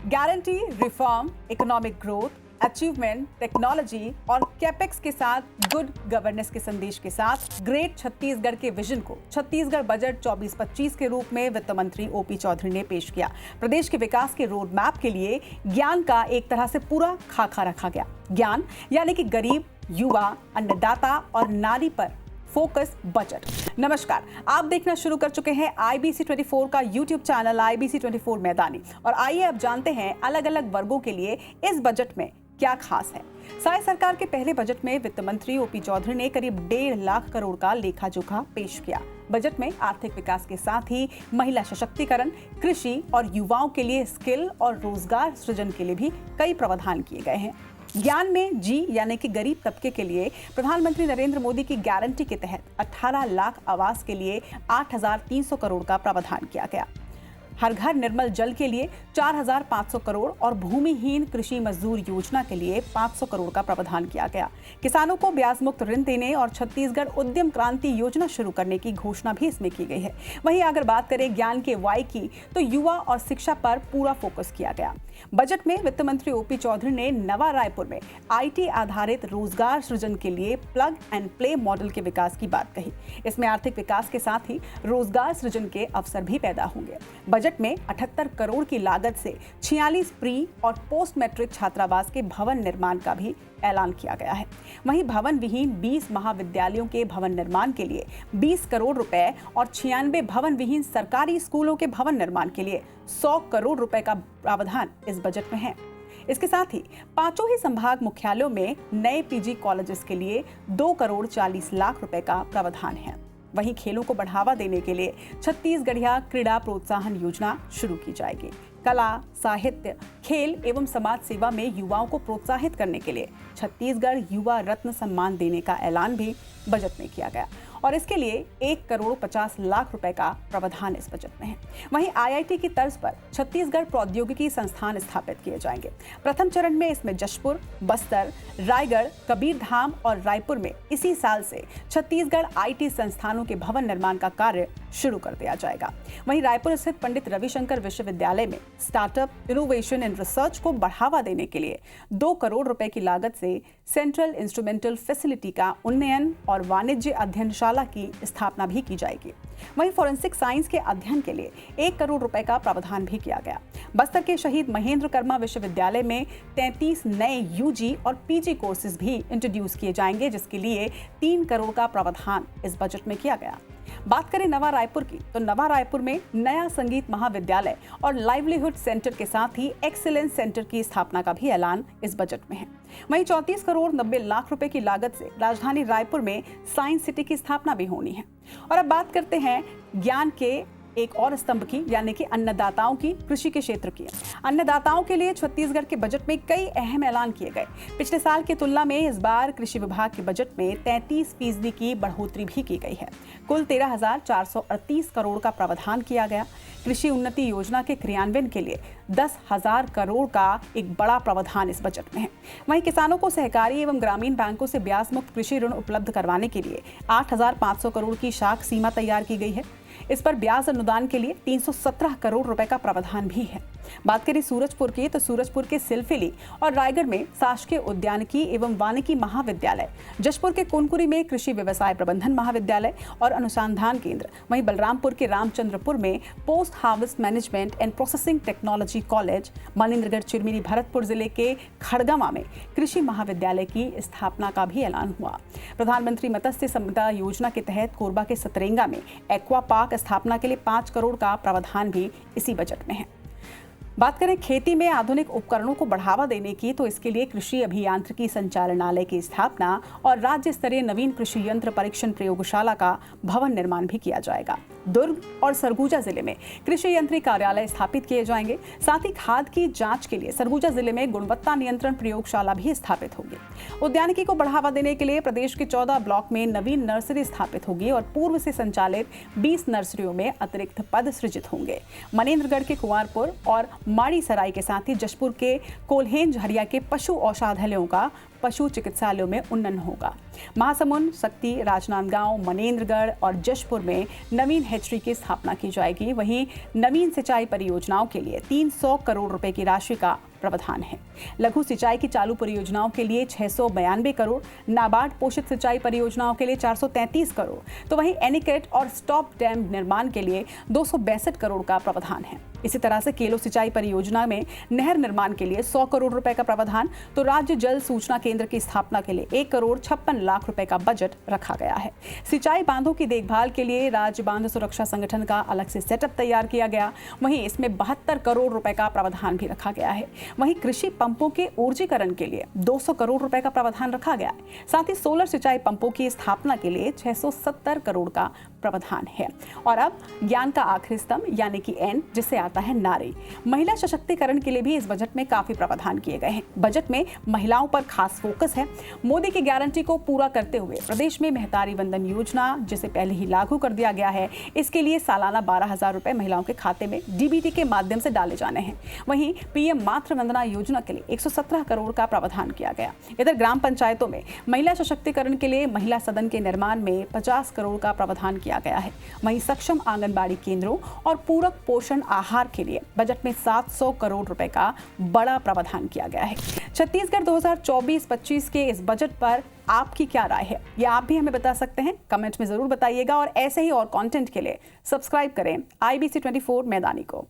Guarantee, reform, economic growth, achievement, technology और capex के साथ गुड गवर्नेंस के संदेश के साथ ग्रेट छत्तीसगढ़ के विजन को छत्तीसगढ़ बजट 24-25 के रूप में वित्त मंत्री ओपी चौधरी ने पेश किया। प्रदेश के विकास के रोड मैप के लिए ज्ञान का एक तरह से पूरा खाका रखा गया। ज्ञान यानी कि गरीब, युवा, अन्नदाता और नारी पर फोकस बजट। नमस्कार, आप देखना शुरू कर चुके हैं IBC 24 का YouTube चैनल IBC 24 मैदानी। और आइए अब जानते हैं अलग अलग वर्गों के लिए इस बजट में क्या खास है। साय सरकार के पहले बजट में वित्त मंत्री ओपी चौधरी ने करीब 1.5 लाख करोड़ का लेखा जोखा पेश किया। बजट में आर्थिक विकास के साथ ही महिला सशक्तिकरण, कृषि और युवाओं के लिए स्किल और रोजगार सृजन के लिए भी कई प्रावधान किए गए हैं। ज्ञान में जी यानी कि गरीब तबके के लिए प्रधानमंत्री नरेंद्र मोदी की गारंटी के तहत 18 लाख आवास के लिए 8,300 करोड़ का प्रावधान किया गया। हर घर निर्मल जल के लिए 4,500 करोड़ और भूमिहीन कृषि मजदूर योजना के लिए 500 करोड़ का प्रावधान किया गया। किसानों को ब्याज मुक्त ऋण देने और छत्तीसगढ़ उद्यम क्रांति योजना शुरू करने की घोषणा भी इसमें की गई है। वहीं अगर बात करें ज्ञान के वाई की, तो युवा और शिक्षा पर पूरा फोकस किया गया। बजट में वित्त मंत्री ओपी चौधरी ने नवा रायपुर में IT आधारित रोजगार सृजन के लिए प्लग एंड प्ले मॉडल के विकास की बात कही। इसमें आर्थिक विकास के साथ ही रोजगार सृजन के अवसर भी पैदा होंगे। बजट में 78 करोड़ की लागत से 46 प्री और पोस्ट मैट्रिक छात्रावास के भवन निर्माण का भी ऐलान किया गया है। वहीं भवन विहीन 20 महाविद्यालयों के भवन निर्माण के लिए 20 करोड़ रुपए और 96 भवन विहीन सरकारी स्कूलों के भवन निर्माण के लिए 100 करोड़ रुपए का प्रावधान इस बजट में है। इसके साथ ही पांचों ही संभाग मुख्यालयों में नए PG कॉलेजेस के लिए 2 करोड़ 40 लाख रुपए का प्रावधान है। वहीं खेलों को बढ़ावा देने के लिए छत्तीसगढ़िया क्रीड़ा प्रोत्साहन योजना शुरू की जाएगी। कला, साहित्य, खेल एवं समाज सेवा में युवाओं को प्रोत्साहित करने के लिए छत्तीसगढ़ युवा रत्न सम्मान देने का ऐलान भी बजट में किया गया और इसके लिए 1 करोड़ 50 लाख रुपए का प्रावधान इस बजट में है। वहीं IIT की तर्ज पर छत्तीसगढ़ प्रौद्योगिकी संस्थान स्थापित किए जाएंगे। प्रथम चरण में इसमें जशपुर, बस्तर, रायगढ़, कबीरधाम और रायपुर में इसी साल से छत्तीसगढ़ IT संस्थानों के भवन निर्माण का कार्य शुरू कर दिया जाएगा। वहीं रायपुर स्थित पंडित रविशंकर विश्वविद्यालय में स्टार्टअप, इनोवेशन एंड रिसर्च को बढ़ावा देने के लिए 2 करोड़ रुपए की लागत से सेंट्रल इंस्ट्रूमेंटल फैसिलिटी का उन्नयन और वाणिज्य अध्ययनशाला की स्थापना भी की जाएगी। वहीं फोरेंसिक साइंस के अध्ययन के लिए 1 करोड़ रुपए का प्रावधान भी किया गया। बस्तर के शहीद महेंद्र कर्मा विश्वविद्यालय में 33 नए UG और PG कोर्सेज भी इंट्रोड्यूस किए जाएंगे, जिसके लिए 3 करोड़ का प्रावधान इस बजट में किया गया। बात करें नवा रायपुर की, तो नवा रायपुर में नया संगीत महाविद्यालय और लाइवलीहुड सेंटर के साथ ही एक्सीलेंस सेंटर की स्थापना का भी ऐलान इस बजट में है। वहीं 34 करोड़ 90 लाख रुपए की लागत से राजधानी रायपुर में साइंस सिटी की स्थापना भी होनी है। और अब बात करते हैं ज्ञान के एक और स्तंभ की, यानी कि अन्नदाताओं की, कृषि के क्षेत्र की। अन्नदाताओं के लिए छत्तीसगढ़ के बजट में कई अहम ऐलान किए गए। पिछले साल की तुलना में इस बार कृषि विभाग के बजट में 33% की बढ़ोतरी भी की गई है। कुल 13,438 करोड़ का प्रावधान किया गया। कृषि उन्नति योजना के क्रियान्वयन के लिए 10,000 करोड़ का एक बड़ा प्रावधान इस बजट में है। वहीं किसानों को सहकारी एवं ग्रामीण बैंकों से ब्याज मुक्त कृषि ऋण उपलब्ध करवाने के लिए 8,500 करोड़ की शाख सीमा तैयार की गई है। इस पर ब्याज अनुदान के लिए 317 करोड़ रुपए का प्रावधान भी है। बात करें सूरजपुर की, तो सूरजपुर के सिलफिली और रायगढ़ में शासकीय उद्यानिकी एवं वानिकी महाविद्यालय, जशपुर के कुनकुरी में कृषि व्यवसाय प्रबंधन महाविद्यालय और अनुसंधान केंद्र, वहीं बलरामपुर के रामचंद्रपुर में post harvest management and processing technology college, Manendragarh Chirmiri Bharatpur जिले के खड़गवां में कृषि महाविद्यालय की स्थापना का भी ऐलान हुआ। प्रधानमंत्री मत्स्य संपदा योजना के तहत कोरबा के सतरेंगा में एक्वा पार्क स्थापना के लिए 5 करोड़ का प्रावधान भी इसी बजट में है। बात करें खेती में आधुनिक उपकरणों को बढ़ावा देने की, तो इसके लिए कृषि अभियांत्रिकी संचालनालय की स्थापना और राज्य स्तरीय नवीन कृषि यंत्र परीक्षण प्रयोगशाला का भवन निर्माण भी किया जाएगा। दुर्ग और सरगुजा जिले में कृषि यंत्री कार्यालय स्थापित किए जाएंगे। साथ ही खाद की जांच के लिए सरगुजा जिले में गुणवत्ता नियंत्रण प्रयोगशाला भी स्थापित होगी। उद्यानिकी को बढ़ावा देने के लिए प्रदेश के 14 ब्लॉक में नवीन नर्सरी स्थापित होगी और पूर्व से संचालित 20 नर्सरियों में अतिरिक्त पद सृजित होंगे। मनेन्द्रगढ़ के कुंवरपुर और माड़ी सराय के साथ ही जशपुर के कोल्हेंज हरिया के पशु औषधालयों का पशु चिकित्सालयों में उन्नयन होगा। महासमुंद, शक्ति, राजनांदगांव, मनेन्द्रगढ़ और जशपुर में नवीन हैचरी की स्थापना की जाएगी। वहीं नवीन सिंचाई परियोजनाओं के लिए 300 करोड़ रुपए की राशि का प्रावधान है। लघु सिंचाई की चालू परियोजनाओं के लिए 692 करोड़, नाबार्ड पोषित सिंचाई परियोजनाओं के लिए 433 करोड़, तो वहीं एनीकट और स्टॉप डैम निर्माण के लिए 262 करोड़ का प्रावधान है। इसी तरह से केलो सिंचाई परियोजना में नहर निर्माण के लिए 100 करोड़ रुपए का प्रावधान, तो राज्य जल सूचना केंद्र की स्थापना के लिए 1 करोड़ 56 लाख रुपए का बजट रखा गया है। सिंचाई बांधों की देखभाल के लिए राज्य बांध सुरक्षा संगठन का अलग से सेटअप तैयार किया गया। वहीं इसमें 72 करोड़ रुपए का प्रावधान भी रखा गया है। वहीं कृषि पंपों के ऊर्जीकरण के लिए 200 करोड़ रुपए का प्रावधान रखा गया है। साथ ही सोलर सिंचाई पंपों की स्थापना के लिए 670 करोड़ का प्रावधान है। और अब ज्ञान का आखिरी स्तंभ यानी कि एन, जिसे आता है नारी, महिला सशक्तिकरण के लिए भी इस बजट में काफी प्रावधान किए गए हैं। बजट में महिलाओं पर खास फोकस है। मोदी की गारंटी को पूरा करते हुए प्रदेश में महतारी वंदन योजना, जिसे पहले ही लागू कर दिया गया है, इसके लिए सालाना 12,000 रुपए महिलाओं के खाते में डीबीटी के माध्यम से डाले जाने हैं। वहीं पीएम मातृ वंदना योजना के लिए 117 करोड़ का प्रावधान किया गया। इधर ग्राम पंचायतों में महिला सशक्तिकरण के लिए महिला सदन के निर्माण में 50 करोड़ का प्रावधान किया गया है। वहीं सक्षम आंगनबाड़ी केंद्रों और पूरक पोषण आहार के लिए बजट में 700 करोड़ रुपए का बड़ा प्रावधान किया गया है। छत्तीसगढ़ 2024-25 के इस बजट पर आपकी क्या राय है, ये आप भी हमें बता सकते हैं। कमेंट में जरूर बताइएगा और ऐसे ही और कंटेंट के लिए सब्सक्राइब करें IBC 24 मैदानी को।